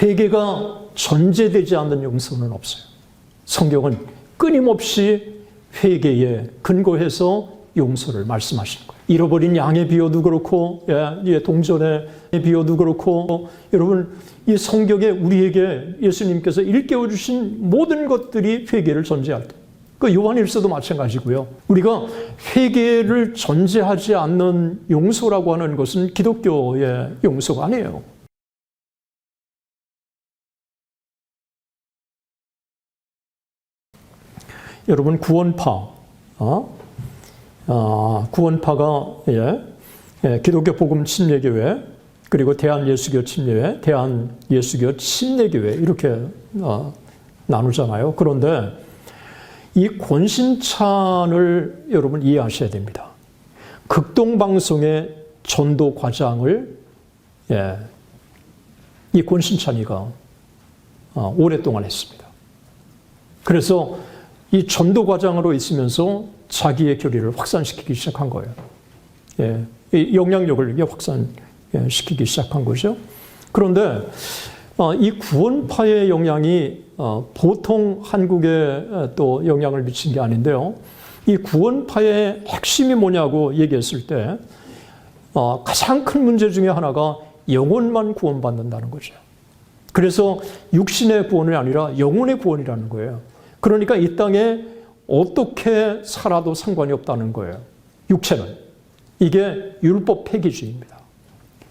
회개가 전제되지 않는 용서는 없어요. 성경은 끊임없이 회개에 근거해서 용서를 말씀하시는 거예요. 잃어버린 양의 비유도 그렇고, 동전의 비유도 그렇고, 여러분, 이 성경에 우리에게 예수님께서 일깨워 주신 모든 것들이 회개를 전제할 때. 그 요한일서도 마찬가지고요. 우리가 회개를 전제하지 않는 용서라고 하는 것은 기독교의 용서가 아니에요. 여러분, 구원파가 기독교 복음 침례교회, 그리고 대한예수교 침례회, 대한예수교 침례교회 이렇게 나누잖아요. 그런데 이 권신찬을 여러분 이해하셔야 됩니다. 극동방송의 전도 과장을 이 권신찬이가 오랫동안 했습니다. 그래서 이 전도 과장으로 있으면서 자기의 교리를 확산시키기 시작한 거예요. 이 영향력을 확산시키기 시작한 거죠. 그런데 이 구원파의 영향이 보통 한국에 또 영향을 미친 게 아닌데요. 이 구원파의 핵심이 뭐냐고 얘기했을 때 가장 큰 문제 중에 하나가 영혼만 구원받는다는 거죠. 그래서 육신의 구원이 아니라 영혼의 구원이라는 거예요. 그러니까 이 땅에 어떻게 살아도 상관이 없다는 거예요. 육체는. 이게 율법 폐기주의입니다.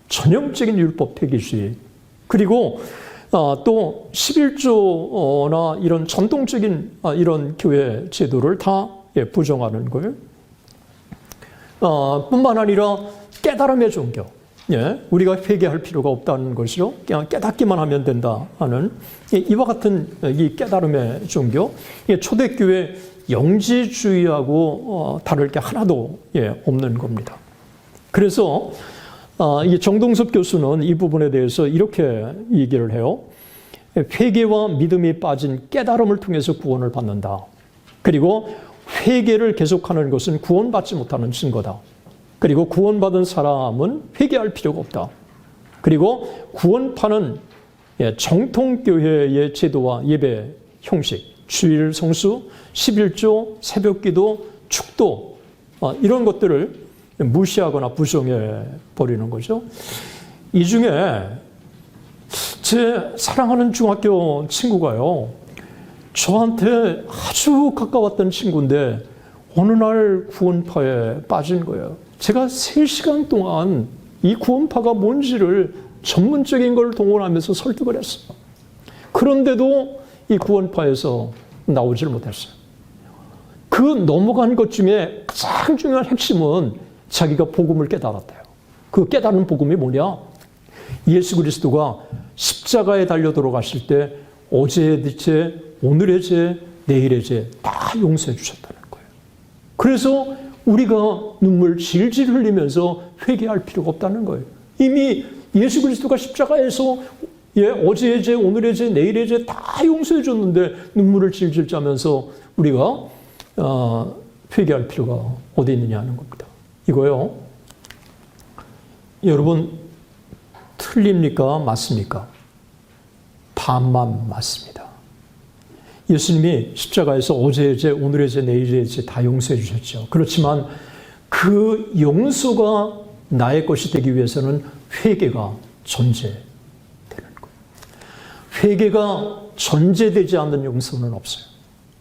전형적인 율법 폐기주의. 그리고 또 11조나 이런 전통적인 이런 교회 제도를 다 부정하는 거예요. 뿐만 아니라 깨달음의 종교. 우리가 회개할 필요가 없다는 것이죠. 그냥 깨닫기만 하면 된다 하는 이와 같은 이 깨달음의 종교. 초대교회 영지주의하고 다를 게 하나도 없는 겁니다. 그래서 이 정동섭 교수는 이 부분에 대해서 이렇게 얘기를 해요. 회개와 믿음이 빠진 깨달음을 통해서 구원을 받는다. 그리고 회개를 계속하는 것은 구원받지 못하는 증거다. 그리고 구원받은 사람은 회개할 필요가 없다. 그리고 구원파는 정통교회의 제도와 예배 형식, 주일 성수, 11조, 새벽기도, 축도 이런 것들을 무시하거나 부정해 버리는 거죠. 이 중에 제 사랑하는 중학교 친구가요. 저한테 아주 가까웠던 친구인데 어느 날 구원파에 빠진 거예요. 제가 3시간 동안 이 구원파가 뭔지를 전문적인 걸 동원하면서 설득을 했어요. 그런데도 이 구원파에서 나오질 못했어요. 그 넘어간 것 중에 가장 중요한 핵심은 자기가 복음을 깨달았대요. 그 깨달은 복음이 뭐냐? 예수 그리스도가 십자가에 달려 돌아가실 때 어제의 죄, 오늘의 죄, 내일의 죄 다 용서해 주셨다는 거예요. 그래서 우리가 눈물 질질 흘리면서 회개할 필요가 없다는 거예요. 이미 예수 그리스도가 십자가에서 어제의 죄, 오늘의 죄, 내일의 죄 다 용서해 줬는데 눈물을 질질 짜면서 우리가 회개할 필요가 어디 있느냐 하는 겁니다. 이거요. 여러분 틀립니까? 맞습니까? 반만 맞습니다. 예수님이 십자가에서 어제의 죄, 오늘의 죄, 내일의 죄 다 용서해 주셨죠. 그렇지만 그 용서가 나의 것이 되기 위해서는 회개가 전제되는 거예요. 회개가 전제되지 않는 용서는 없어요.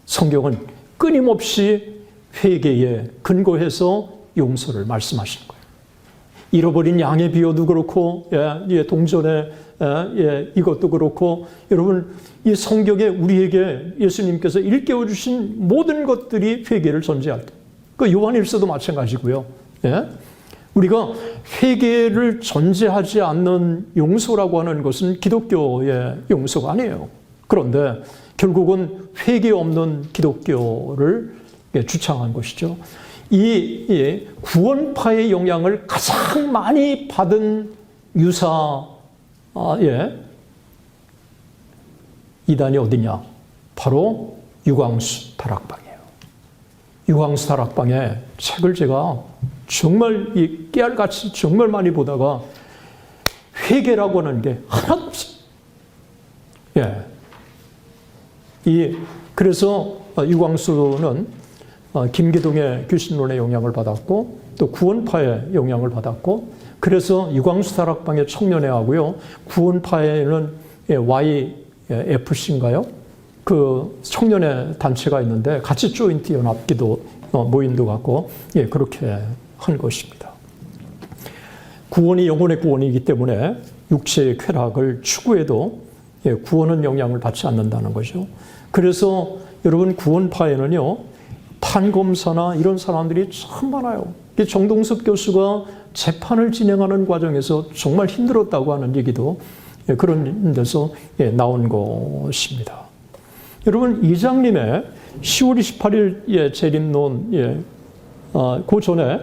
성경은 끊임없이 회개에 근거해서 용서를 말씀하시는 거예요. 잃어버린 양의 비유도 그렇고, 동전의 이것도 그렇고, 여러분 이 성경에 우리에게 예수님께서 일깨워 주신 모든 것들이 회개를 전제할 때. 그 요한일서도 마찬가지고요. 우리가 회개를 전제하지 않는 용서라고 하는 것은 기독교의 용서가 아니에요. 그런데 결국은 회개 없는 기독교를 주창한 것이죠. 이 구원파의 영향을 가장 많이 받은 이단이 어디냐? 바로 유광수 다락방이에요. 유광수 다락방의 책을 제가 정말 깨알같이 정말 많이 보다가 회개라고 하는 게 하나도 없어요. 그래서 유광수는 김기동의 귀신론의 영향을 받았고 또 구원파의 영향을 받았고 그래서 유광수 다락방의 청년회하고요 구원파에는 YFC인가요? 그 청년회 단체가 있는데 같이 조인트 연합기도 모임도 갖고 그렇게 한 것입니다. 구원이 영혼의 구원이기 때문에 육체의 쾌락을 추구해도 구원은 영향을 받지 않는다는 거죠. 그래서 여러분 구원파에는요 판검사나 이런 사람들이 참 많아요. 정동섭 교수가 재판을 진행하는 과정에서 정말 힘들었다고 하는 얘기도 그런 데서 나온 것입니다. 여러분 이장님의 10월 28일 재림론 그 전에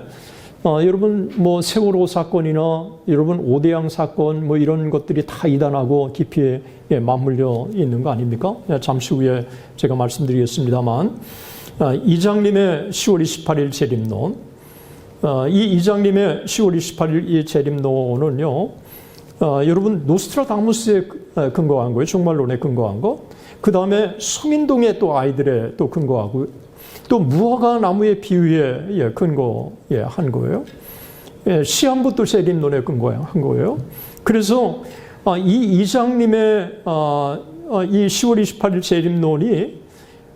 여러분 뭐 세월호 사건이나 여러분 오대양 사건 뭐 이런 것들이 다 이단하고 깊이 맞물려 있는 거 아닙니까? 잠시 후에 제가 말씀드리겠습니다만 이장님의 10월 28일 재림론 이 이장님의 10월 28일 이 재림론은요 여러분 노스트라다무스에 근거한 거예요. 종말론에 근거한 거. 그 다음에 수민동의 또 아이들의 또 근거하고 또 무화과 나무의 비유에 근거한 거예요. 시한부 또 재림론에 근거한 거예요. 그래서 이 이장님의 이 10월 28일 재림론이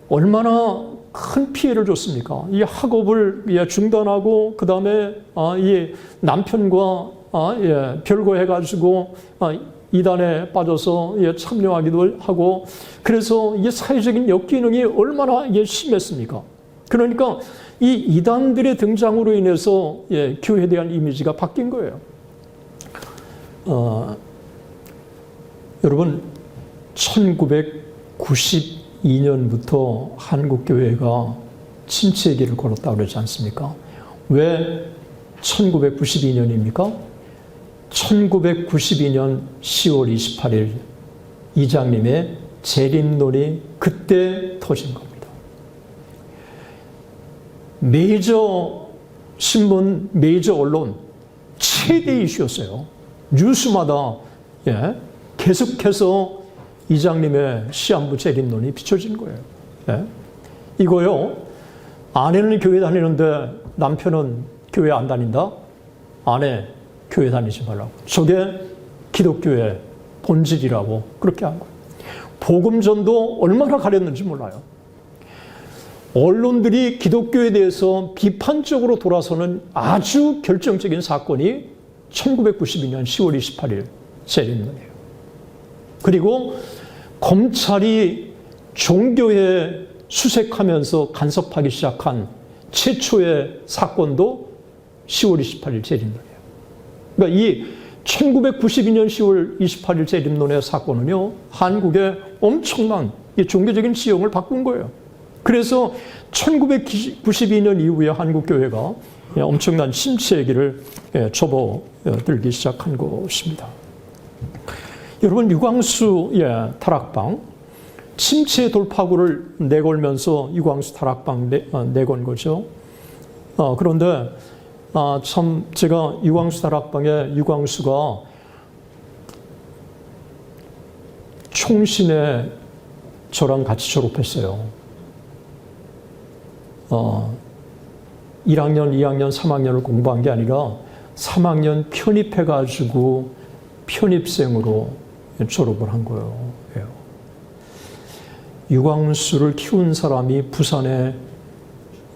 얼마나 큰 피해를 줬습니까? 이 학업을 중단하고 그 다음에 이 남편과 별거해가지고 이단에 빠져서 참여하기도 하고 그래서 이게 사회적인 역기능이 얼마나 심했습니까? 그러니까 이 이단들의 등장으로 인해서 교회에 대한 이미지가 바뀐 거예요. 여러분 1992년부터 한국교회가 침체의 길을 걸었다고 그러지 않습니까? 왜 1992년입니까? 1992년 10월 28일 이장님의 재림론이 그때 터진 겁니다. 메이저 신문, 메이저 언론 최대 이슈였어요. 뉴스마다 계속해서 이장님의 시한부 재림론이 비춰진 거예요. 이거요. 아내는 교회 다니는데 남편은 교회 안 다닌다? 아내 교회 다니지 말라고. 저게 기독교의 본질이라고 그렇게 한 거예요. 복음전도 얼마나 가렸는지 몰라요. 언론들이 기독교에 대해서 비판적으로 돌아서는 아주 결정적인 사건이 1992년 10월 28일 재림론이에요. 그리고 검찰이 종교에 수색하면서 간섭하기 시작한 최초의 사건도 10월 28일 재림론이에요. 그러니까 이 1992년 10월 28일 재림론의 사건은요, 한국의 엄청난 종교적인 지형을 바꾼 거예요. 그래서 1992년 이후에 한국교회가 엄청난 침체의 길을 접어들기 시작한 것입니다. 여러분, 유광수의 타락방, 침체 돌파구를 내걸면서 유광수 타락방 내건 거죠. 그런데 참 제가 유광수 다락방에 유광수가 총신에 저랑 같이 졸업했어요. 1학년, 2학년, 3학년을 공부한 게 아니라 3학년 편입해가지고 편입생으로 졸업을 한 거예요. 유광수를 키운 사람이 부산에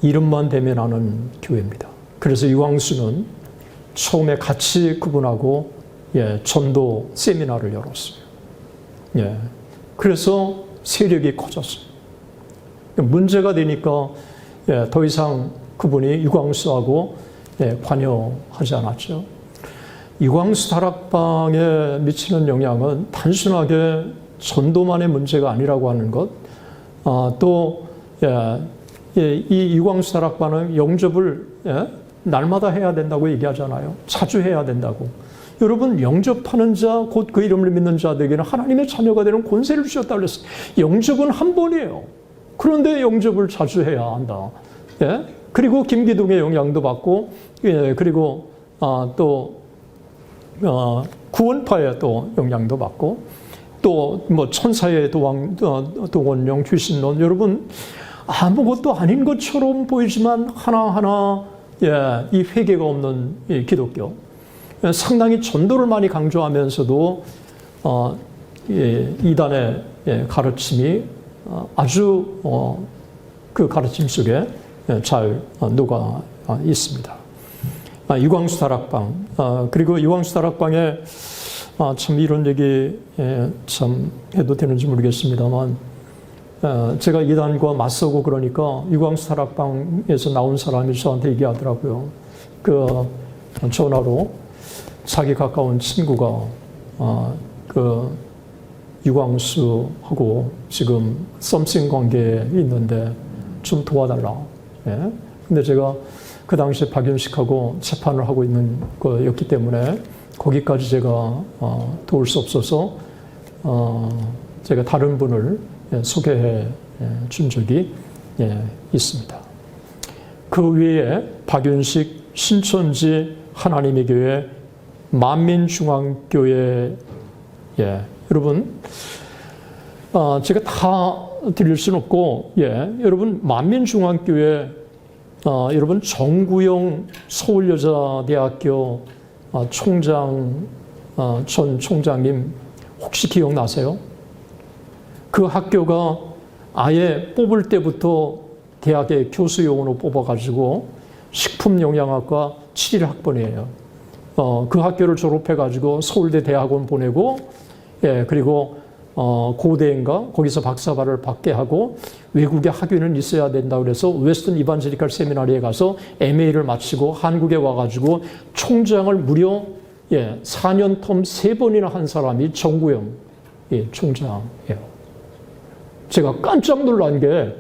이름만 대면 아는 교회입니다. 그래서 유광수는 처음에 같이 그분하고 전도 세미나를 열었어요. 그래서 세력이 커졌어요. 문제가 되니까 더 이상 그분이 유광수하고 관여하지 않았죠. 유광수 다락방에 미치는 영향은 단순하게 전도만의 문제가 아니라고 하는 것, 또 이 유광수 다락방은 영접을 날마다 해야 된다고 얘기하잖아요. 자주 해야 된다고. 여러분, 영접하는 자, 곧 그 이름을 믿는 자들에게는 하나님의 자녀가 되는 권세를 주셨다고 그랬어요. 영접은 한 번이에요. 그런데 영접을 자주 해야 한다. 그리고 김기동의 영향도 받고, 그리고 또 구원파의 또 영향도 받고, 또 뭐 천사의 동원령, 귀신론, 여러분 아무것도 아닌 것처럼 보이지만 하나하나 이 회개가 없는 이 기독교, 상당히 전도를 많이 강조하면서도 이단의 가르침이 아주 그 가르침 속에 잘 녹아 있습니다. 유광수 다락방, 그리고 유광수 다락방에 참 이런 얘기 참 해도 되는지 모르겠습니다만, 제가 이단과 맞서고 그러니까 유광수 다락방에서 나온 사람이 저한테 얘기하더라고요. 그 전화로 자기 가까운 친구가 그 유광수하고 지금 썸씽 관계에 있는데 좀 도와달라. 근데 제가 그 당시에 박윤식하고 재판을 하고 있는 거였기 때문에 거기까지 제가 도울 수 없어서 제가 다른 분을 소개해 준 적이 있습니다. 그 외에 박윤식 신천지 하나님의 교회 만민중앙교회, 여러분 제가 다 드릴 수는 없고, 여러분 만민중앙교회, 여러분 정구영 서울여자대학교 총장, 전 총장님 혹시 기억나세요? 그 학교가 아예 뽑을 때부터 대학의 교수요원으로 뽑아가지고 식품영양학과 7일학번이에요. 그 학교를 졸업해가지고 서울대 대학원 보내고, 그리고 고대인가 거기서 박사과를 받게 하고 외국에 학위는 있어야 된다 그래서 웨스턴 이반제리칼 세미나리에 가서 MA를 마치고 한국에 와가지고 총장을 무려 4년 텀 3번이나 한 사람이 정구영 총장이에요. 제가 깜짝 놀란 게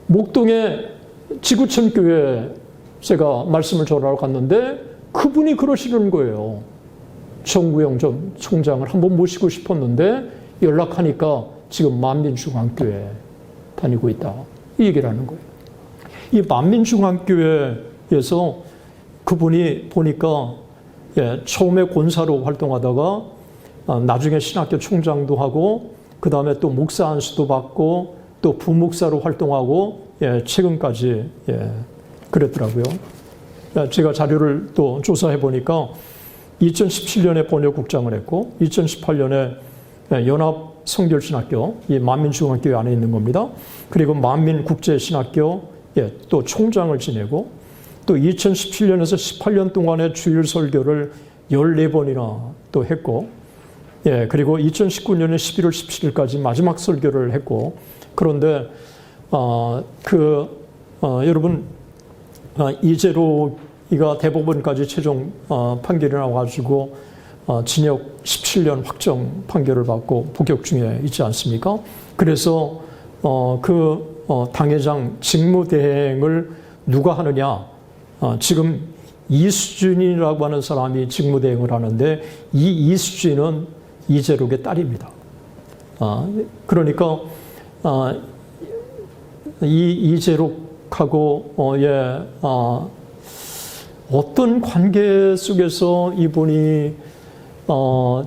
목동의 지구촌 교회 제가 말씀을 전하러 갔는데 그분이 그러시는 거예요. 정구영 전 총장을 한번 모시고 싶었는데 연락하니까 지금 만민중앙교회 다니고 있다. 이 얘기를 하는 거예요. 이 만민중앙교회에서 그분이 보니까 처음에 권사로 활동하다가 나중에 신학교 총장도 하고 그 다음에 또 목사 안수도 받고 또 부목사로 활동하고 최근까지 그랬더라고요. 제가 자료를 또 조사해 보니까 2017년에 번역국장을 했고 2018년에 연합성결신학교, 이 만민중앙교회 안에 있는 겁니다. 그리고 만민국제신학교 또 총장을 지내고 또 2017년에서 18년 동안의 주일 설교를 14번이나 또 했고, 그리고 2019년에 11월 17일까지 마지막 설교를 했고, 그런데 여러분 이재로이가 대법원까지 최종 판결이 나와가지고 징역 17년 확정 판결을 받고 복역 중에 있지 않습니까? 그래서 당회장 직무대행을 누가 하느냐? 지금 이수진이라고 하는 사람이 직무대행을 하는데 이 이수진은 이재록의 딸입니다. 그러니까 이 이재록하고 어떤 관계 속에서 이분이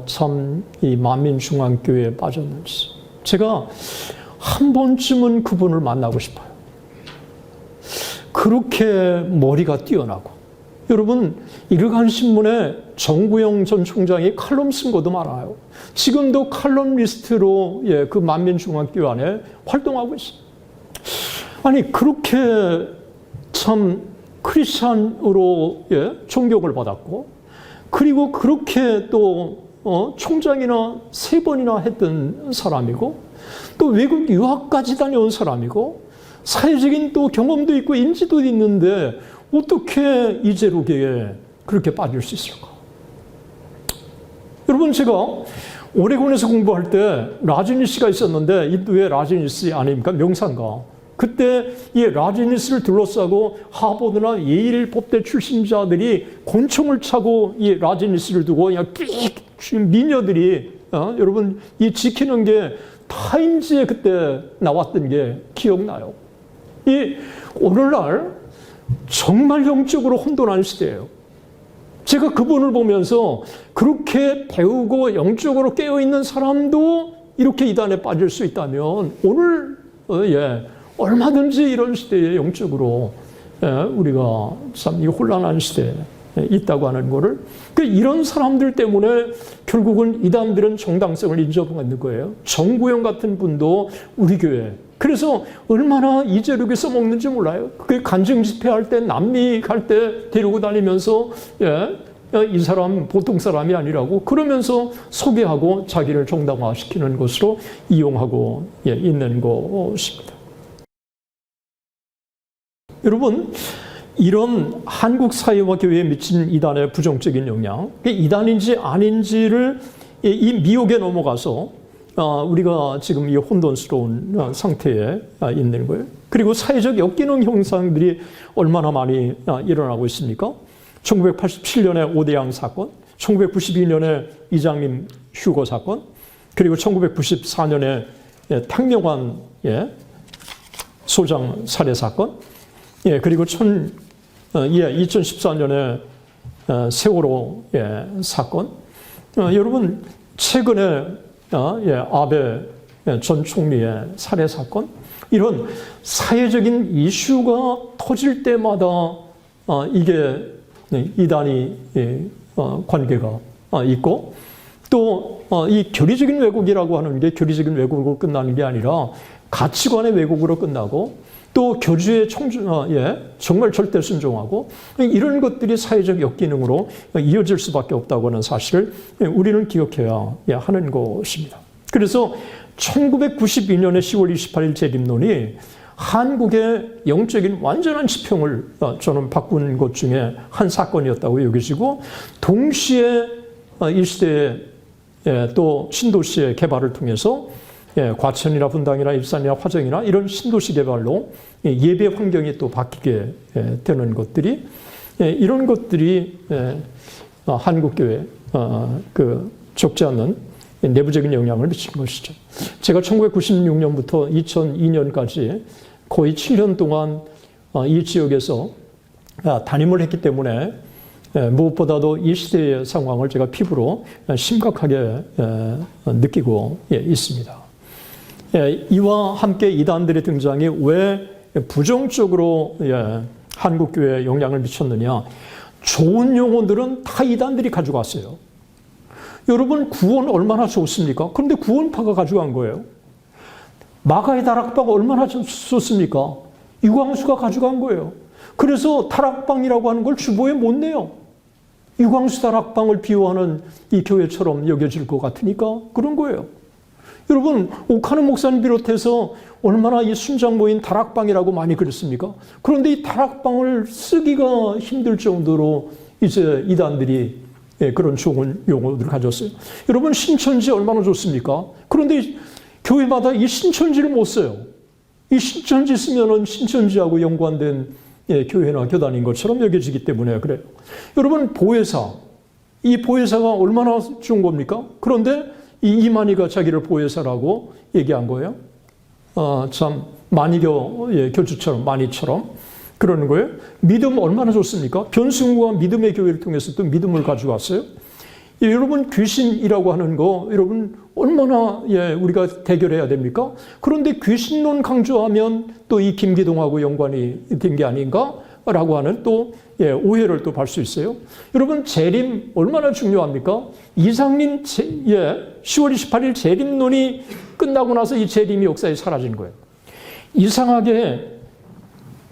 참 이 만민중앙교회에 빠졌는지 제가 한 번쯤은 그분을 만나고 싶어요. 그렇게 머리가 뛰어나고, 여러분 일간신문에 정구영 전 총장이 칼럼 쓴 것도 많아요. 지금도 칼럼리스트로 그 만민중앙교회 안에 활동하고 있어요. 아니 그렇게 참 크리스찬으로 존경을 받았고, 그리고 그렇게 또 총장이나 3번이나 했던 사람이고, 또 외국 유학까지 다녀온 사람이고, 사회적인 또 경험도 있고 인지도 있는데 어떻게 이재록에게 그렇게 빠질 수 있을까? 여러분 제가 오레곤에서 공부할 때 라지니스가 있었는데, 인도의 라지니스 아닙니까? 명상가. 그때 이 라지니스를 둘러싸고 하버드나 예일 법대 출신자들이 권총을 차고 이 라지니스를 두고 그냥 삑 미녀들이 여러분 이 지키는 게 타임즈에 그때 나왔던 게 기억나요. 이 오늘날 정말 영적으로 혼돈한 시대예요. 제가 그분을 보면서 그렇게 배우고 영적으로 깨어있는 사람도 이렇게 이단에 빠질 수 있다면 오늘 얼마든지 이런 시대에 영적으로 우리가 참 이 혼란한 시대에 있다고 하는 거를 이런 사람들 때문에 결국은 이단들은 정당성을 인정받는 거예요. 정구영 같은 분도 우리 교회 그래서 얼마나 이재력이 써먹는지 몰라요. 그 간증 집회할 때 남미 갈 때 데리고 다니면서 이 사람 보통 사람이 아니라고 그러면서 소개하고 자기를 정당화시키는 것으로 이용하고 있는 것입니다. 여러분 이런 한국 사회와 교회에 미친 이단의 부정적인 영향, 이단인지 아닌지를 이 미혹에 넘어가서 우리가 지금 이 혼돈스러운 상태에 있는 거예요. 그리고 사회적 역기능 형상들이 얼마나 많이 일어나고 있습니까? 1987년에 오대양 사건, 1992년에 이장님 휴거 사건, 그리고 1994년에 탕명환 소장 살해 사건, 그리고 2014년에 세월호 사건. 여러분 최근에 아베 전 총리의 살해 사건, 이런 사회적인 이슈가 터질 때마다 이게 이단이 관계가 있고 또 이 교리적인 왜곡이라고 하는 게 교리적인 왜곡으로 끝나는 게 아니라 가치관의 왜곡으로 끝나고 또 교주의 정말 절대 순종하고 이런 것들이 사회적 역기능으로 이어질 수밖에 없다고 하는 사실을 우리는 기억해야 하는 것입니다. 그래서 1992년에 10월 28일 재림론이 한국의 영적인 완전한 지평을 저는 바꾼 것 중에 한 사건이었다고 여겨지고 동시에 이 시대에 또 신도시의 개발을 통해서 과천이나 분당이나 일산이나 화정이나 이런 신도시 개발로 예배 환경이 또 바뀌게 되는 것들이 이런 것들이 한국교회 그 적지 않는 내부적인 영향을 미친 것이죠. 제가 1996년부터 2002년까지 거의 7년 동안 이 지역에서 담임을 했기 때문에 무엇보다도 이 시대의 상황을 제가 피부로 심각하게 느끼고 있습니다. 이와 함께 이단들의 등장이 왜 부정적으로 한국교회에 영향을 미쳤느냐. 좋은 용어들은 다 이단들이 가져갔어요. 여러분 구원 얼마나 좋습니까? 그런데 구원파가 가져간 거예요. 마가의 다락방 얼마나 좋습니까? 유광수가 가져간 거예요. 그래서 다락방이라고 하는 걸 주보에 못 내요. 유광수 다락방을 비유하는 이 교회처럼 여겨질 것 같으니까 그런 거예요. 여러분 오카노 목사님 비롯해서 얼마나 이 순장 모인 다락방이라고 많이 그랬습니까? 그런데 이 다락방을 쓰기가 힘들 정도로 이제 이단들이 그런 좋은 용어들을 가졌어요. 여러분 신천지 얼마나 좋습니까? 그런데 교회마다 이 신천지를 못 써요. 이 신천지 쓰면은 신천지하고 연관된 교회나 교단인 것처럼 여겨지기 때문에 그래요. 여러분 보혜사, 이 보혜사가 얼마나 좋은 겁니까? 그런데 이 이만희가 자기를 보혜사라고 얘기한 거예요. 참 만이교 교주처럼 만이처럼 그러는 거예요. 믿음 얼마나 좋습니까? 변승우가 믿음의 교회를 통해서 또 믿음을 가져왔어요. 여러분 귀신이라고 하는 거 여러분 얼마나 우리가 대결해야 됩니까? 그런데 귀신론 강조하면 또 이 김기동하고 연관이 된 게 아닌가라고 하는 또 오해를 또 할 수 있어요. 여러분 재림 얼마나 중요합니까? 이상님 10월 28일 재림론이 끝나고 나서 이 재림이 역사에 사라진 거예요. 이상하게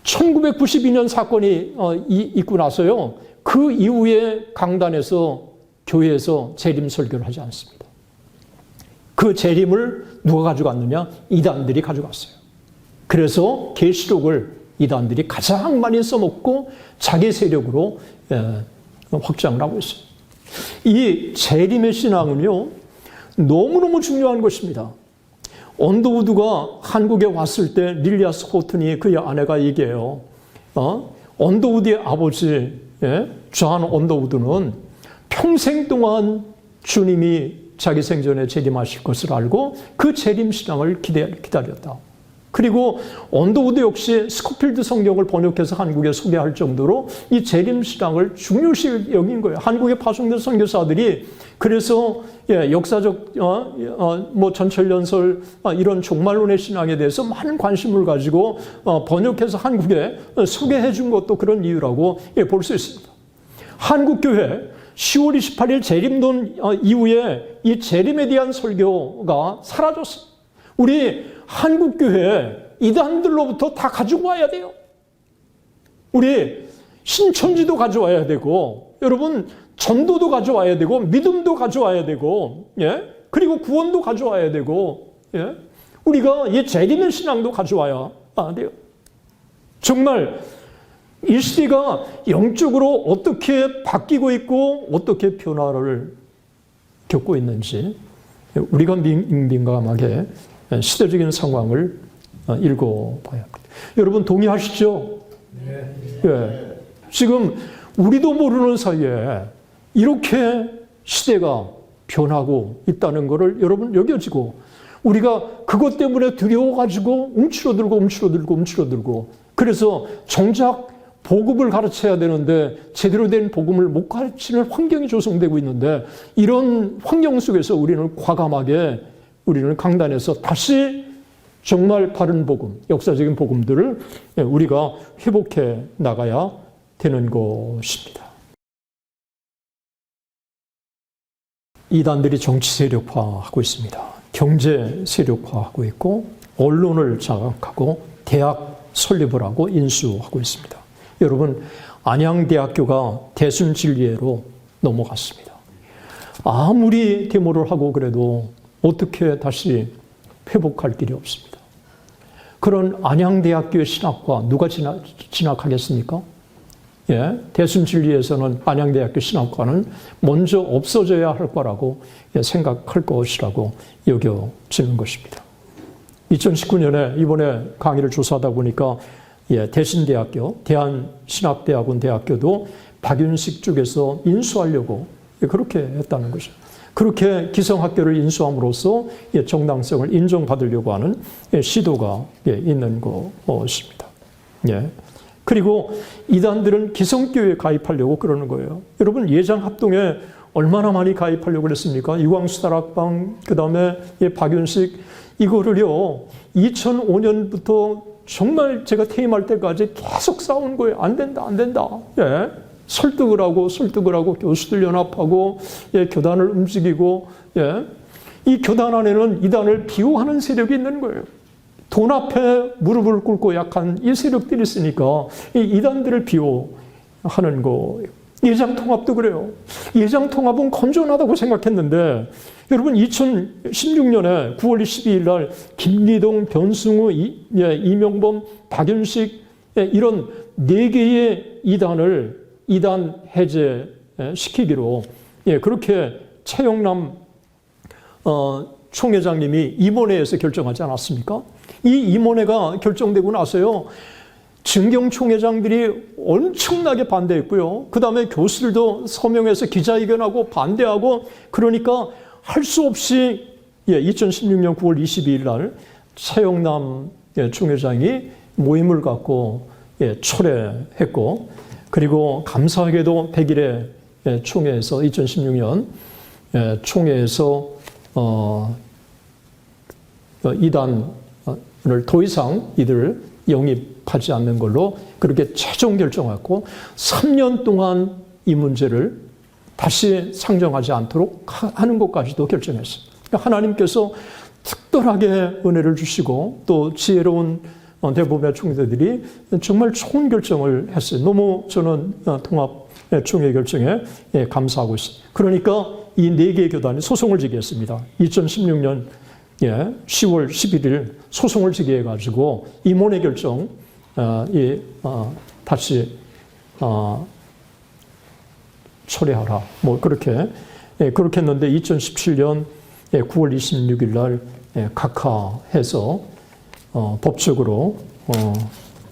1992년 사건이 있고 나서요. 그 이후에 강단에서 교회에서 재림 설교를 하지 않습니다. 그 재림을 누가 가져갔느냐? 이단들이 가져갔어요. 그래서 계시록을 이단들이 가장 많이 써먹고 자기 세력으로 확장을 하고 있어요. 이 재림의 신앙은요. 너무너무 중요한 것입니다. 언더우드가 한국에 왔을 때 릴리아 스코튼이 그의 아내가 얘기해요. 언더우드의 아버지 존 언더우드는 평생 동안 주님이 자기 생전에 재림하실 것을 알고 그 재림 신앙을 기다렸다. 그리고 언더우드 역시 스코필드 성경을 번역해서 한국에 소개할 정도로 이 재림신앙을 중요시 여긴 거예요. 한국에 파송된 선교사들이 그래서 역사적 뭐 전철연설 이런 종말론의 신앙에 대해서 많은 관심을 가지고 번역해서 한국에 소개해 준 것도 그런 이유라고 볼 수 있습니다. 한국교회 10월 28일 재림론 이후에 이 재림에 대한 설교가 사라졌습니다. 우리 한국교회 이단들로부터 다 가지고 와야 돼요. 우리 신천지도 가져와야 되고, 여러분 전도도 가져와야 되고, 믿음도 가져와야 되고, 그리고 구원도 가져와야 되고, 우리가 이 재림의 신앙도 가져와야 돼요. 정말 이 시대가 영적으로 어떻게 바뀌고 있고 어떻게 변화를 겪고 있는지 우리가 민감하게 시대적인 상황을 읽어봐야 합니다. 여러분 동의하시죠? 네. 지금 우리도 모르는 사이에 이렇게 시대가 변하고 있다는 것을 여러분 여겨지고, 우리가 그것 때문에 두려워가지고 움츠러들고 그래서 정작 복음을 가르쳐야 되는데 제대로 된 복음을 못 가르치는 환경이 조성되고 있는데, 이런 환경 속에서 우리는 과감하게 우리는 강단에서 다시 정말 바른 복음, 역사적인 복음들을 우리가 회복해 나가야 되는 것입니다. 이단들이 정치 세력화하고 있습니다. 경제 세력화하고 있고, 언론을 장악하고 대학 설립을 하고 인수하고 있습니다. 여러분, 안양대학교가 대순진리회로 넘어갔습니다. 아무리 데모를 하고 그래도 어떻게 다시 회복할 길이 없습니다. 그런 안양대학교의 신학과 누가 진학하겠습니까? 대순진리에서는 안양대학교 신학과는 먼저 없어져야 할 거라고 생각할 것이라고 여겨지는 것입니다. 2019년에 이번에 강의를 조사하다 보니까 대신대학교, 대한신학대학원 대학교도 박윤식 쪽에서 인수하려고 그렇게 했다는 거죠. 그렇게 기성학교를 인수함으로써 정당성을 인정받으려고 하는 시도가 있는 것입니다. 그리고 이단들은 기성교회에 가입하려고 그러는 거예요. 여러분, 예장합동에 얼마나 많이 가입하려고 그랬습니까? 이광수 다락방, 그 다음에 박윤식, 이거를요 2005년부터 정말 제가 퇴임할 때까지 계속 싸운 거예요. 안 된다. 설득을 하고 교수들 연합하고 교단을 움직이고, 이 교단 안에는 이단을 비호하는 세력이 있는 거예요. 돈 앞에 무릎을 꿇고 약한 이 세력들이 있으니까 이 이단들을 비호하는 거예요. 예장통합도 그래요. 예장통합은 건전하다고 생각했는데, 여러분 2016년에 9월 22일 날 김리동, 변승우, 이명범, 박윤식 이런 4개의 이단을 이단 해제시키기로 그렇게 최영남 총회장님이 임원회에서 결정하지 않았습니까? 이 임원회가 결정되고 나서요, 증경 총회장들이 엄청나게 반대했고요. 그 다음에 교수들도 서명해서 기자회견하고 반대하고, 그러니까 할 수 없이 2016년 9월 22일 날 최영남 총회장이 모임을 갖고 철회했고, 그리고 감사하게도 100일의 총회에서 2016년 총회에서 이단을 더 이상 이들을 영입하지 않는 걸로 그렇게 최종 결정했고, 3년 동안 이 문제를 다시 상정하지 않도록 하는 것까지도 결정했습니다. 하나님께서 특별하게 은혜를 주시고 또 지혜로운 대부분의 총회들이 정말 좋은 결정을 했어요. 너무 저는 통합 총회 결정에 감사하고 있습니다. 그러니까 이 4개의 교단이 소송을 제기했습니다. 2016년 10월 11일 소송을 제기해가지고 임원회 결정 다시 철회하라. 뭐 그렇게 했는데 2017년 9월 26일 날 각하해서 법적으로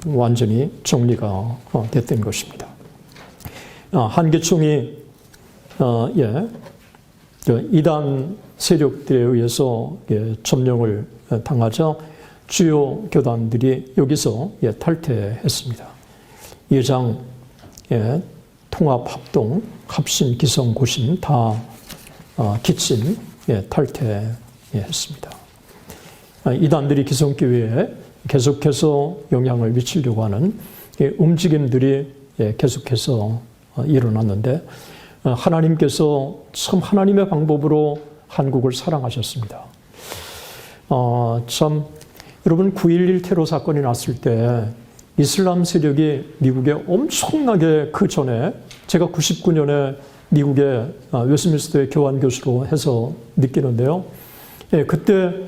완전히 정리가 됐던 것입니다. 한계총이 이단 세력들에 의해서 점령을 당하자 주요 교단들이 여기서 탈퇴했습했습니다. 예장, 통합, 합동, 합신, 기성, 고신 다 기침 탈퇴했습니다. 이단들이 기성교회에 계속해서 영향을 미치려고 하는 움직임들이 계속해서 일어났는데 하나님께서 참 하나님의 방법으로 한국을 사랑하셨습니다. 참 여러분 9.11 테러 사건이 났을 때 이슬람 세력이 미국에 엄청나게 그 전에 제가 99년에 미국의 웨스트민스터의 교환 교수로 해서 느끼는데요. 그때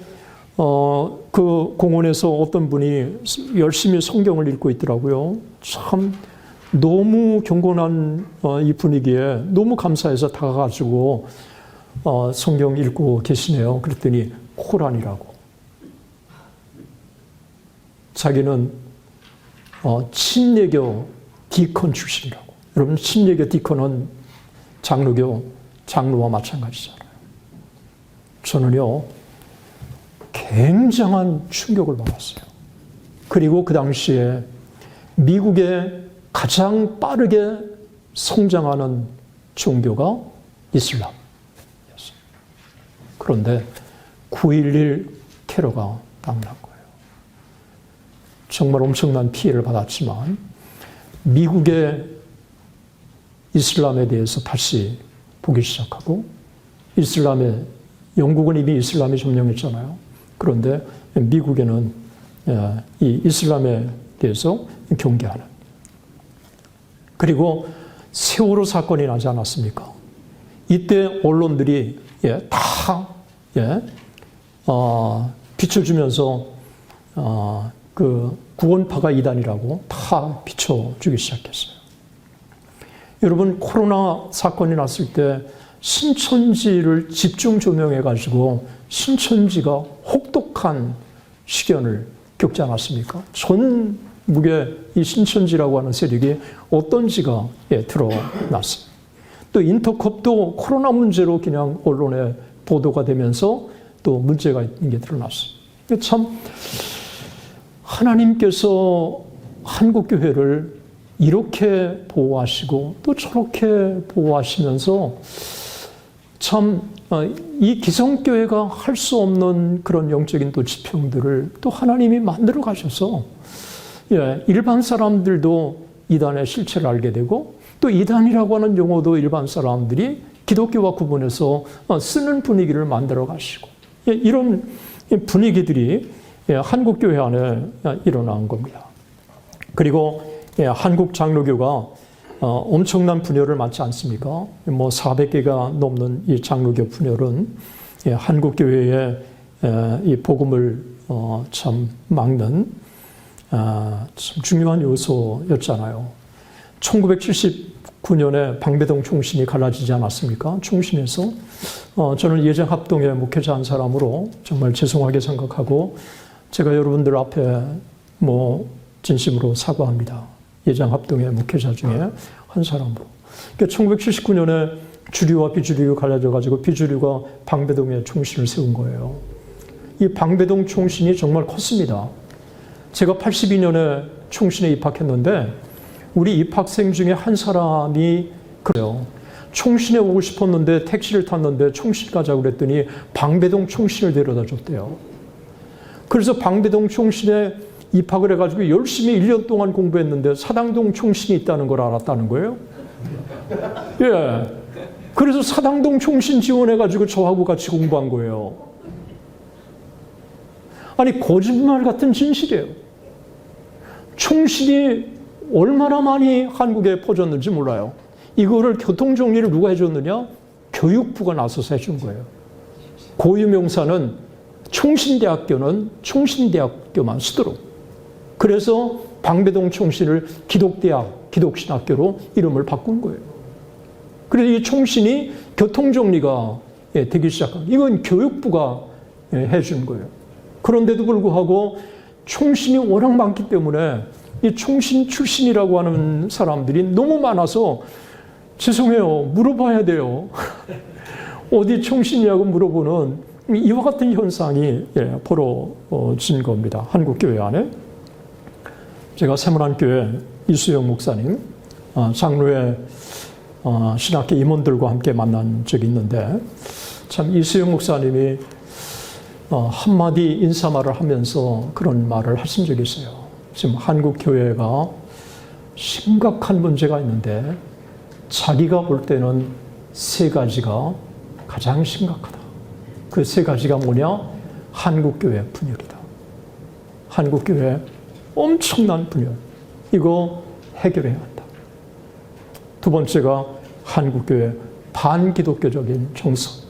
그 공원에서 어떤 분이 열심히 성경을 읽고 있더라고요. 참 너무 경건한 이 분위기에 너무 감사해서 다가가지고 성경 읽고 계시네요. 그랬더니 코란이라고. 자기는 친례교 디컨 출신이라고. 여러분 친례교 디컨은 장로교 장로와 마찬가지잖아요. 저는요 굉장한 충격을 받았어요. 그리고 그 당시에 미국에 가장 빠르게 성장하는 종교가 이슬람이었어요. 그런데 9.11 테러가 딱 난 거예요. 정말 엄청난 피해를 받았지만 미국의 이슬람에 대해서 다시 보기 시작하고 영국은 이미 이슬람이 점령했잖아요. 그런데 미국에는 이 이슬람에 대해서 경계하는. 그리고 세월호 사건이 나지 않았습니까? 이때 언론들이 다 비춰주면서 그 구원파가 이단이라고 다 비춰주기 시작했어요. 여러분 코로나 사건이 났을 때 신천지를 집중 조명해가지고 신천지가 혹독한 시련을 겪지 않았습니까? 전국에 이 신천지라고 하는 세력이 어떤지가 드러났어요. 또 인터컵도 코로나 문제로 그냥 언론에 보도가 되면서 또 문제가 있는 게 드러났어요. 참 하나님께서 한국교회를 이렇게 보호하시고 또 저렇게 보호하시면서 참 이 기성교회가 할 수 없는 그런 영적인 또 지평들을 또 하나님이 만들어 가셔서 일반 사람들도 이단의 실체를 알게 되고 또 이단이라고 하는 용어도 일반 사람들이 기독교와 구분해서 쓰는 분위기를 만들어 가시고 이런 분위기들이 한국교회 안에 일어난 겁니다. 그리고 한국 장로교가 엄청난 분열을 맞지 않습니까? 400개가 넘는 이 장로교 분열은 한국교회의 이 복음을 참 막는 참 중요한 요소였잖아요. 1979년에 방배동 총신이 갈라지지 않았습니까? 총신에서 저는 예정합동의 목회자 한 사람으로 정말 죄송하게 생각하고 제가 여러분들 앞에 진심으로 사과합니다. 예정합동의 목회자 중에 한 사람으로. 그러니까 1979년에 주류와 비주류가 갈라져가지고 비주류가 방배동에 총신을 세운 거예요. 이 방배동 총신이 정말 컸습니다. 제가 82년에 총신에 입학했는데 우리 입학생 중에 한 사람이 그래요. 총신에 오고 싶었는데 택시를 탔는데 총신 가자고 그랬더니 방배동 총신을 데려다 줬대요. 그래서 방배동 총신에 입학을 해가지고 열심히 1년 동안 공부했는데 사당동 총신이 있다는 걸 알았다는 거예요. 그래서 사당동 총신 지원해가지고 저하고 같이 공부한 거예요. 아니, 거짓말 같은 진실이에요. 총신이 얼마나 많이 한국에 퍼졌는지 몰라요. 이거를 교통정리를 누가 해줬느냐? 교육부가 나서서 해준 거예요. 고유명사는 총신대학교는 총신대학교만 쓰도록. 그래서 방배동 총신을 기독대학, 기독신학교로 이름을 바꾼 거예요. 그래서 이 총신이 교통정리가 되기 시작한, 이건 교육부가 해준 거예요. 그런데도 불구하고 총신이 워낙 많기 때문에 이 총신 출신이라고 하는 사람들이 너무 많아서 죄송해요. 물어봐야 돼요. 어디 총신이냐고 물어보는 이와 같은 현상이 벌어진 겁니다. 한국교회 안에. 제가 세문안교회 이수영 목사님, 장로회 신학교 임원들과 함께 만난 적이 있는데, 참 이수영 목사님이 한마디 인사말을 하면서 그런 말을 하신 적이 있어요. 지금 한국교회가 심각한 문제가 있는데 자기가 볼 때는 세 가지가 가장 심각하다. 그 세 가지가 뭐냐? 한국교회 분열이다. 한국교회 엄청난 분열. 이거 해결해야 한다. 두 번째가 한국교회 반기독교적인 정서.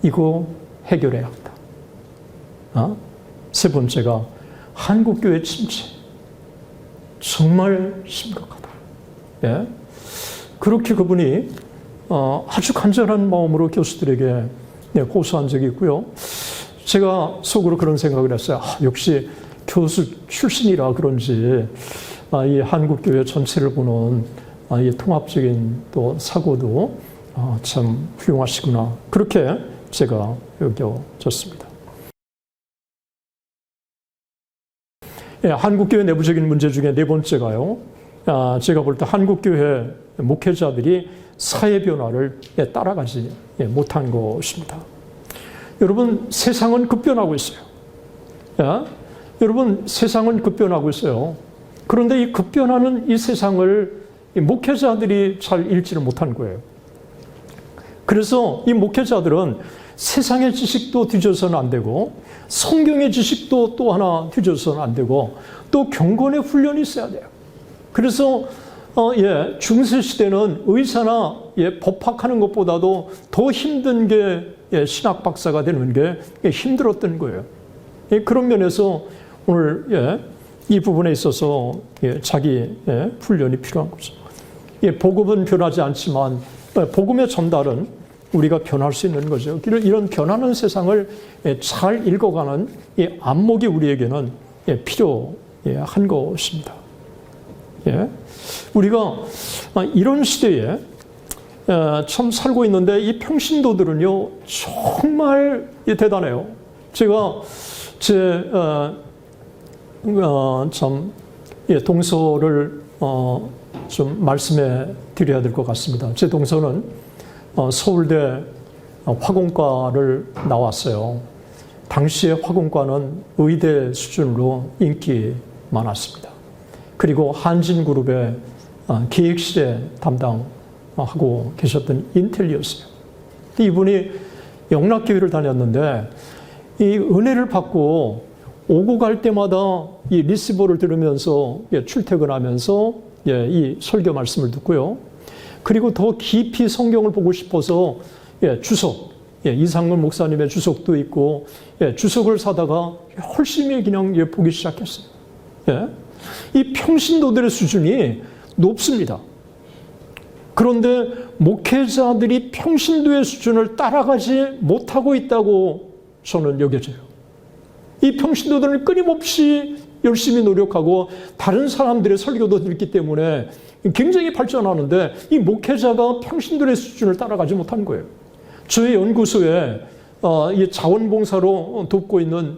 이거 해결해야 한다. 세 번째가 한국교회 침체. 정말 심각하다. 예? 그렇게 그분이 아주 간절한 마음으로 교수들에게 고소한 적이 있고요. 제가 속으로 그런 생각을 했어요. 역시 교수 출신이라 그런지 이 한국교회 전체를 보는 이 통합적인 또 사고도 참 훌륭하시구나. 그렇게 제가 여겨졌습니다. 한국교회 내부적인 문제 중에 네 번째가요. 제가 볼 때 한국교회 목회자들이 사회 변화를 따라가지 못한 것입니다. 여러분, 세상은 급변하고 있어요. 여러분, 세상은 급변하고 있어요. 그런데 이 급변하는 이 세상을 목회자들이 잘 읽지를 못한 거예요. 그래서 이 목회자들은 세상의 지식도 뒤져서는 안 되고, 성경의 지식도 또 하나 뒤져서는 안 되고, 또 경건의 훈련이 있어야 돼요. 그래서 중세 시대는 의사나 법학하는 것보다도 더 힘든 게 신학 박사가 되는 게 힘들었던 거예요. 그런 면에서 오늘 이 부분에 있어서 자기 훈련이 필요한 거죠. 복음은 변하지 않지만 복음의 전달은 우리가 변할 수 있는 거죠. 이런 변하는 세상을 잘 읽어가는 이 안목이 우리에게는 필요한 것입니다. 우리가 이런 시대에 참 살고 있는데 이 평신도들은요 정말 대단해요. 제가 제 동서를 좀 말씀해 드려야 될 것 같습니다. 제 동서는 서울대 화공과를 나왔어요. 당시에 화공과는 의대 수준으로 인기 많았습니다. 그리고 한진그룹의 기획실에 담당하고 계셨던 인텔리였어요. 이분이 영락교회를 다녔는데 이 은혜를 받고 오고 갈 때마다 이 리시버를 들으면서 출퇴근하면서 이 설교 말씀을 듣고요. 그리고 더 깊이 성경을 보고 싶어서 주석, 이상문 목사님의 주석도 있고 주석을 사다가 열심히 그냥 보기 시작했어요. 이 평신도들의 수준이 높습니다. 그런데 목회자들이 평신도의 수준을 따라가지 못하고 있다고 저는 여겨져요. 이 평신도들은 끊임없이 열심히 노력하고 다른 사람들의 설교도 듣기 때문에 굉장히 발전하는데 이 목회자가 평신도의 수준을 따라가지 못한 거예요. 저희 연구소에 이 자원봉사로 돕고 있는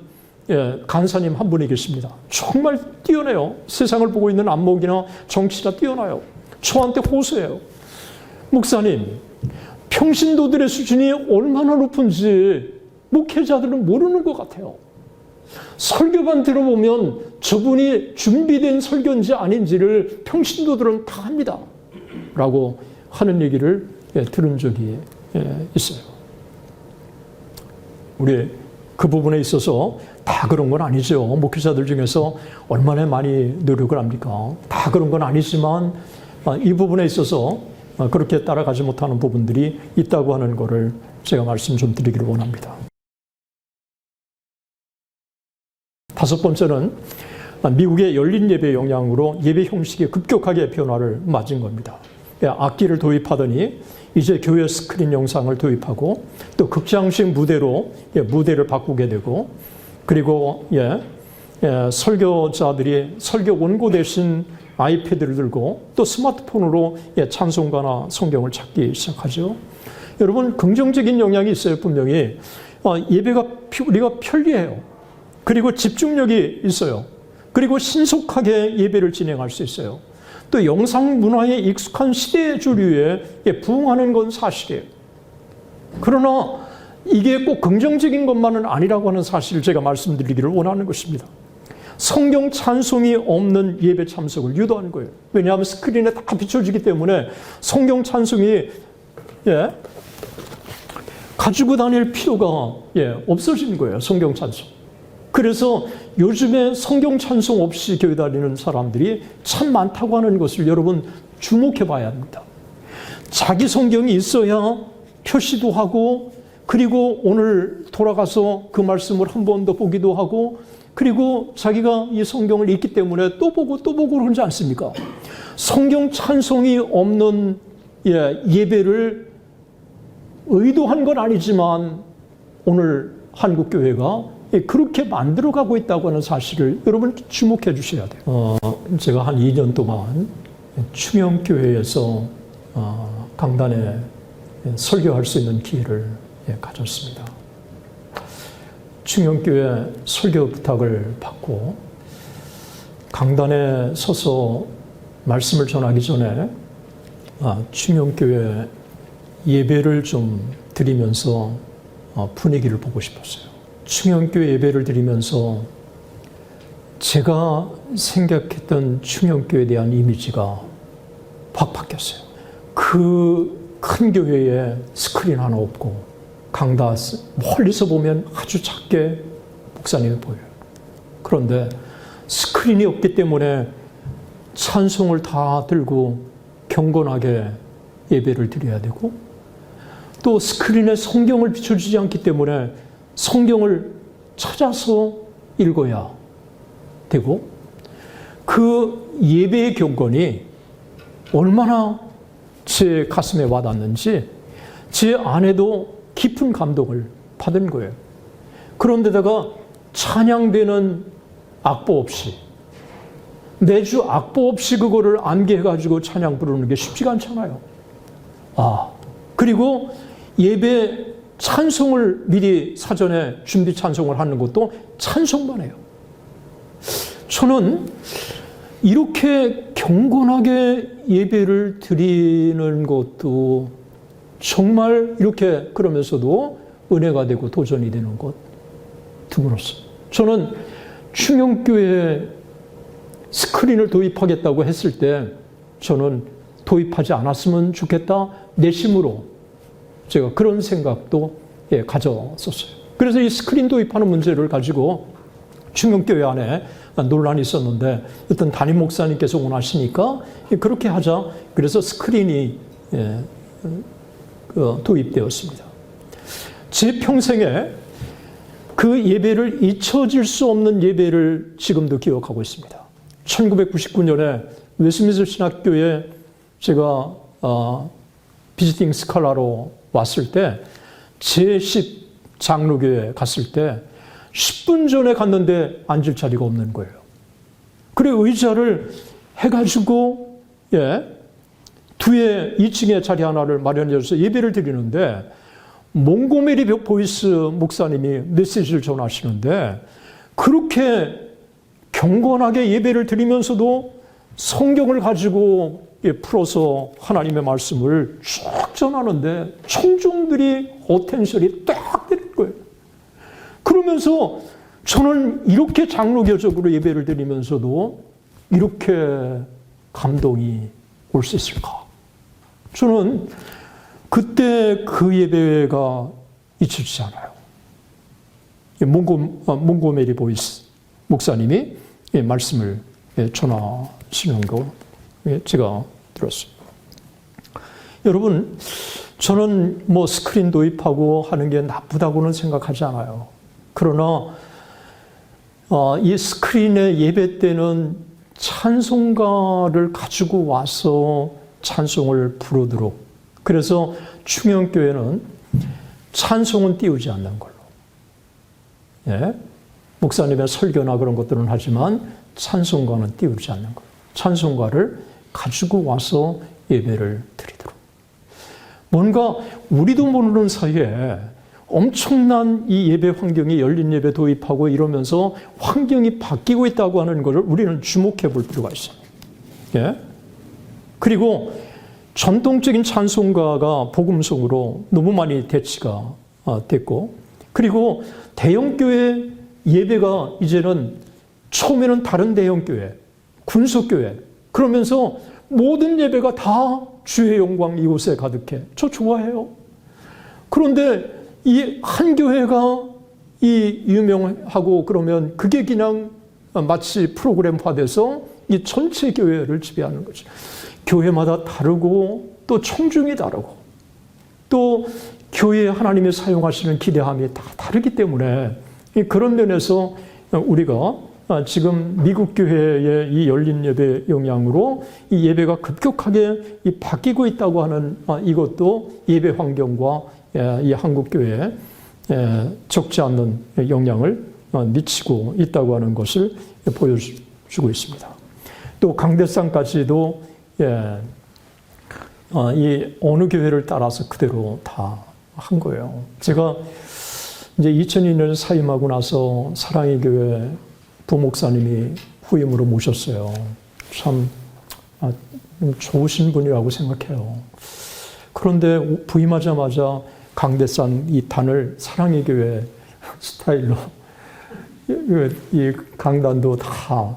간사님 한 분이 계십니다. 정말 뛰어나요. 세상을 보고 있는 안목이나 정치가 뛰어나요. 저한테 호소해요. 목사님, 평신도들의 수준이 얼마나 높은지 목회자들은 모르는 것 같아요. 설교만 들어보면 저분이 준비된 설교인지 아닌지를 평신도들은 다 합니다. 라고 하는 얘기를 들은 적이 있어요. 우리 그 부분에 있어서 다 그런 건 아니죠. 목회자들 중에서 얼마나 많이 노력을 합니까? 다 그런 건 아니지만 이 부분에 있어서 그렇게 따라가지 못하는 부분들이 있다고 하는 것을 제가 말씀 좀 드리기를 원합니다. 다섯 번째는 미국의 열린 예배 영향으로 예배 형식이 급격하게 변화를 맞은 겁니다. 악기를 도입하더니 이제 교회 스크린 영상을 도입하고 또 극장식 무대로 무대를 바꾸게 되고 그리고 설교자들이 설교 원고 대신 아이패드를 들고 또 스마트폰으로 찬송가나 성경을 찾기 시작하죠. 여러분 긍정적인 영향이 있어요. 분명히 예배가 우리가 편리해요. 그리고 집중력이 있어요. 그리고 신속하게 예배를 진행할 수 있어요. 또 영상 문화에 익숙한 시대의 주류에 부응하는 건 사실이에요. 그러나 이게 꼭 긍정적인 것만은 아니라고 하는 사실을 제가 말씀드리기를 원하는 것입니다. 성경 찬송이 없는 예배 참석을 유도하는 거예요. 왜냐하면 스크린에 다 비춰지기 때문에 성경 찬송이 가지고 다닐 필요가 없어지는 거예요. 성경 찬송. 그래서 요즘에 성경 찬송 없이 교회 다니는 사람들이 참 많다고 하는 것을 여러분 주목해 봐야 합니다. 자기 성경이 있어야 표시도 하고, 그리고 오늘 돌아가서 그 말씀을 한 번 더 보기도 하고, 그리고 자기가 이 성경을 읽기 때문에 또 보고 그러지 않습니까? 성경 찬송이 없는 예배를 의도한 건 아니지만 오늘 한국교회가 그렇게 만들어가고 있다고 하는 사실을 여러분 주목해 주셔야 돼요. 제가 한 2년 동안 충영교회에서 강단에 설교할 수 있는 기회를 가졌습니다. 충영교회 설교 부탁을 받고 강단에 서서 말씀을 전하기 전에 충영교회 예배를 좀 드리면서 분위기를 보고 싶었어요. 충영교회 예배를 드리면서 제가 생각했던 충영교회에 대한 이미지가 확 바뀌었어요. 그 큰 교회에 스크린 하나 없고 강다 멀리서 보면 아주 작게 목사님이 보여요. 그런데 스크린이 없기 때문에 찬송을 다 들고 경건하게 예배를 드려야 되고, 또 스크린에 성경을 비춰주지 않기 때문에 성경을 찾아서 읽어야 되고, 그 예배의 경건이 얼마나 제 가슴에 와닿는지 제 안에도 깊은 감동을 받은 거예요. 그런데다가 찬양되는 악보 없이, 매주 악보 없이 그거를 암기해가지고 찬양 부르는 게 쉽지가 않잖아요. 그리고 예배 찬송을 미리 사전에 준비 찬송을 하는 것도 찬송만 해요. 저는 이렇게 경건하게 예배를 드리는 것도 정말 이렇게 그러면서도 은혜가 되고 도전이 되는 것 드물었어요. 저는 충영교회에 스크린을 도입하겠다고 했을 때 저는 도입하지 않았으면 좋겠다 내심으로 제가 그런 생각도 가졌었어요. 그래서 이 스크린 도입하는 문제를 가지고 충영교회 안에 논란이 있었는데 어떤 담임 목사님께서 원하시니까 그렇게 하자. 그래서 스크린이 도입되었습니다. 제 평생에 그 예배를 잊혀질 수 없는 예배를 지금도 기억하고 있습니다. 1999년에 웨스민스터 신학교에 제가 비지팅 스칼라로 왔을 때 제10 장로교회 갔을 때 10분 전에 갔는데 앉을 자리가 없는 거예요. 그래 의자를 해가지고 뒤에 2층에 자리 하나를 마련해서 예배를 드리는데 몽고메리 보이스 목사님이 메시지를 전하시는데 그렇게 경건하게 예배를 드리면서도 성경을 가지고 풀어서 하나님의 말씀을 쭉 전하는데 청중들이 어텐션이 딱 되는 거예요. 그러면서 저는 이렇게 장로교적으로 예배를 드리면서도 이렇게 감동이 올 수 있을까? 저는 그때 그 예배가 잊혀지지 않아요. 몽고메리 보이스 목사님이 말씀을 전하시는 거 제가 들었어요. 여러분, 저는 스크린 도입하고 하는 게 나쁘다고는 생각하지 않아요. 그러나 이 스크린의 예배 때는 찬송가를 가지고 와서 찬송을 부르도록, 그래서 충영교회는 찬송은 띄우지 않는 걸로, 목사님의 설교나 그런 것들은 하지만 찬송가는 띄우지 않는 걸로, 찬송가를 가지고 와서 예배를 드리도록. 뭔가 우리도 모르는 사이에 엄청난 이 예배 환경이 열린 예배 도입하고 이러면서 환경이 바뀌고 있다고 하는 것을 우리는 주목해 볼 필요가 있어요. 예? 그리고 전통적인 찬송가가 복음성으로 너무 많이 대치가 됐고, 그리고 대형교회 예배가 이제는 처음에는 다른 대형교회, 군속교회, 그러면서 모든 예배가 다 주의 영광 이곳에 가득해. 저 좋아해요. 그런데 이 한 교회가 이 유명하고 그러면 그게 그냥 마치 프로그램화돼서 이 전체 교회를 지배하는 거죠. 교회마다 다르고 또 청중이 다르고 또 교회에 하나님이 사용하시는 기대함이 다 다르기 때문에 그런 면에서 우리가 지금 미국 교회의 이 열린 예배 영향으로 이 예배가 급격하게 바뀌고 있다고 하는 이것도 예배 환경과 이 한국 교회에 적지 않는 영향을 미치고 있다고 하는 것을 보여주고 있습니다. 또 강대상까지도 이 어느 교회를 따라서 그대로 다 한 거예요. 제가 이제 2002년 사임하고 나서 사랑의 교회 부목사님이 후임으로 모셨어요. 참 좋으신 분이라고 생각해요. 그런데 부임하자마자 강대상 이 단을 사랑의 교회 스타일로 이 강단도 다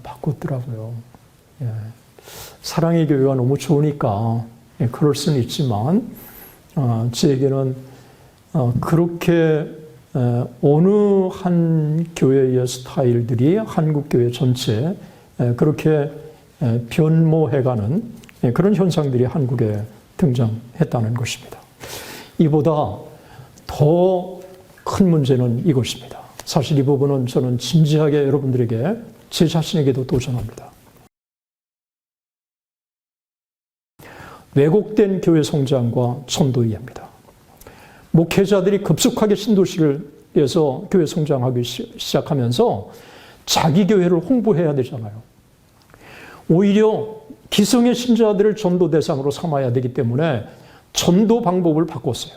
바꿨더라고요. 예. 사랑의 교회가 너무 좋으니까 그럴 수는 있지만 저에게는 그렇게 어느 한 교회의 스타일들이 한국 교회 전체에 그렇게 변모해가는 그런 현상들이 한국에 등장했다는 것입니다. 이보다 더 큰 문제는 이것입니다. 사실 이 부분은 저는 진지하게 여러분들에게 제 자신에게도 도전합니다. 왜곡된 교회 성장과 전도 이해입니다. 목회자들이 급속하게 신도시에서 교회 성장하기 시작하면서 자기 교회를 홍보해야 되잖아요. 오히려 기성의 신자들을 전도 대상으로 삼아야 되기 때문에 전도 방법을 바꿨어요.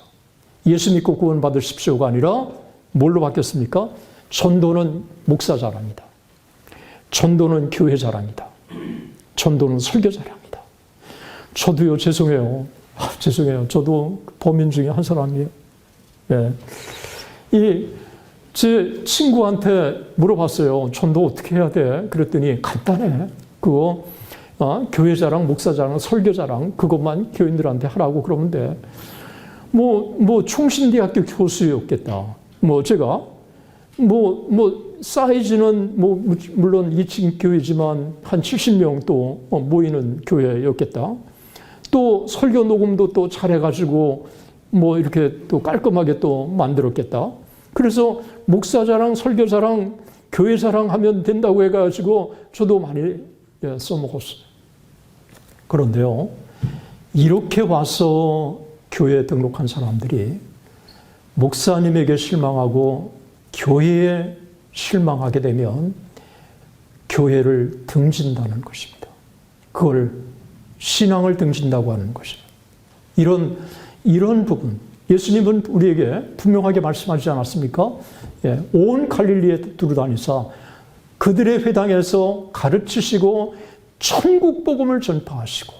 예수 믿고 구원 받으십시오가 아니라 뭘로 바뀌었습니까? 전도는 목사 자랑이다. 전도는 교회 자랑이다. 전도는 설교 자랑이다. 저도요, 죄송해요. 죄송해요. 저도 범인 중에 한 사람이에요. 예. 제 친구한테 물어봤어요. 전도 어떻게 해야 돼? 그랬더니 간단해. 그거 교회 자랑, 목사 자랑, 설교 자랑 그것만 교인들한테 하라고 그러면 돼. 충신대학교 교수였겠다. 제가 사이즈는 물론 2층 교회지만 한 70명 또 모이는 교회였겠다. 또 설교 녹음도 또 잘해가지고 이렇게 또 깔끔하게 또 만들었겠다. 그래서 목사 자랑, 설교 자랑, 교회 자랑 하면 된다고 해가지고 저도 많이 써먹었어요. 그런데요, 이렇게 와서 교회에 등록한 사람들이 목사님에게 실망하고 교회에 실망하게 되면 교회를 등진다는 것입니다. 그걸 신앙을 등진다고 하는 것입니다. 이런 부분, 예수님은 우리에게 분명하게 말씀하지 않았습니까? 온 갈릴리에 두루다니사 그들의 회당에서 가르치시고 천국 복음을 전파하시고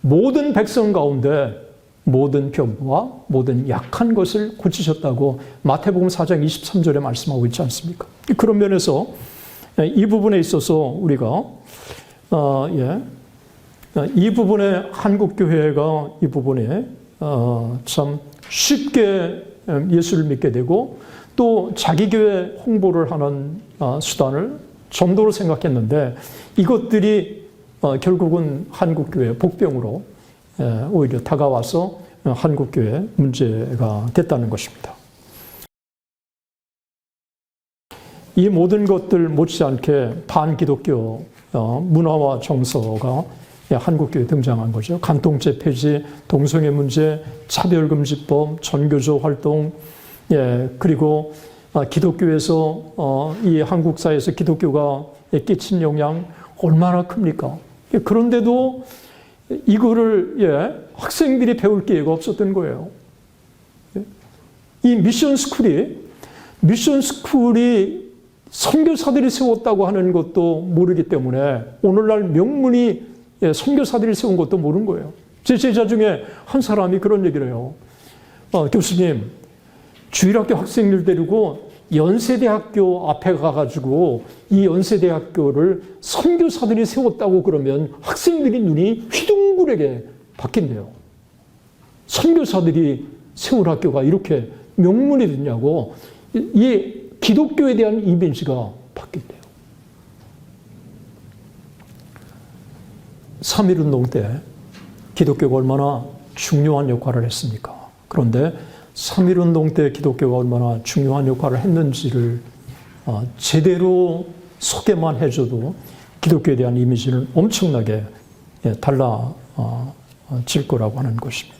모든 백성 가운데 모든 병과 모든 약한 것을 고치셨다고 마태복음 4장 23절에 말씀하고 있지 않습니까? 그런 면에서 이 부분에 있어서 우리가 이 부분에 한국 교회가 이 부분에 참 쉽게 예수를 믿게 되고 또 자기 교회 홍보를 하는 수단을 전도로 생각했는데 이것들이 결국은 한국 교회 복병으로 오히려 다가와서 한국 교회 문제가 됐다는 것입니다. 이 모든 것들 못지않게 반기독교 문화와 정서가 한국 교회에 등장한 거죠. 간통죄 폐지, 동성애 문제, 차별금지법, 전교조 활동, 그리고 기독교에서 이 한국 사회에서 기독교가 끼친 영향 얼마나 큽니까? 그런데도 이거를 학생들이 배울 기회가 없었던 거예요. 이 미션 스쿨이 선교사들이 세웠다고 하는 것도 모르기 때문에 오늘날 명문이 선교사들이 세운 것도 모르는 거예요. 제 제자 중에 한 사람이 그런 얘기를 해요. 교수님, 주일학교 학생들 데리고 연세대학교 앞에 가가지고 이 연세대학교를 선교사들이 세웠다고 그러면 학생들이 눈이 휘둥그레게 바뀐대요. 선교사들이 세운 학교가 이렇게 명문이 됐냐고 이 기독교에 대한 이미지가 바뀐대요. 3.1운동 때 기독교가 얼마나 중요한 역할을 했습니까? 그런데 3.1운동 때 기독교가 얼마나 중요한 역할을 했는지를 제대로 소개만 해줘도 기독교에 대한 이미지는 엄청나게 달라질 거라고 하는 것입니다.